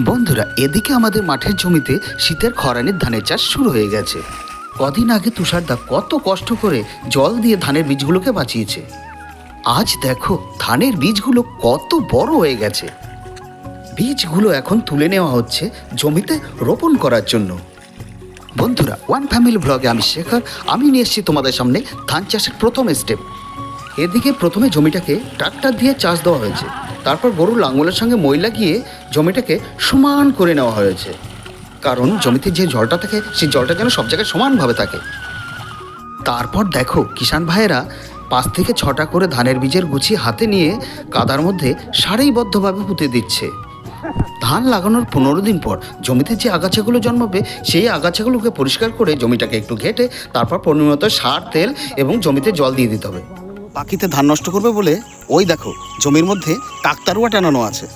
বন্ধুরা, এদিকে আমাদের মাঠের জমিতে শীতের খরানির ধানের চাষ শুরু হয়ে গেছে। কদিন আগে তুষারদা কত কষ্ট করে জল দিয়ে ধানের বীজগুলোকে বাঁচিয়েছে। আজ দেখো ধানের বীজগুলো কত বড় হয়ে গেছে। বীজগুলো এখন তুলে নেওয়া হচ্ছে জমিতে রোপণ করার জন্য। বন্ধুরা, ওয়ান ফ্যামিলি ব্লগে আমি শেখর, আমি নিয়ে এসেছি তোমাদের সামনে ধান চাষের প্রথম স্টেপ। এদিকে প্রথমে জমিটাকে ট্রাক্টর দিয়ে চাষ দেওয়া হয়েছে, তারপর গরুর লাঙলের সঙ্গে মই লাগিয়ে জমিটাকে সমান করে নেওয়া হয়েছে, কারণ জমিতে যে জলটা থাকে সেই জলটা যেন সব জায়গায় সমানভাবে থাকে। তারপর দেখো কিষাণ ভাইয়েরা 5 থেকে 6টা করে ধানের বীজের গুছি হাতে নিয়ে কাদার মধ্যে সারিবদ্ধভাবে পুঁতে দিচ্ছে। ধান লাগানোর 15 দিন পর জমিতে যে আগাছাগুলো জন্মাবে সেই আগাছাগুলোকে পরিষ্কার করে জমিটাকে একটু ঘেটে তারপর পরিণত সার, তেল এবং জমিতে জল দিয়ে দিতে হবে। পাখিতে ধান নষ্ট করবে বলে ওই দেখো জমির মধ্যে কাকতারুয়া টানানো আছে।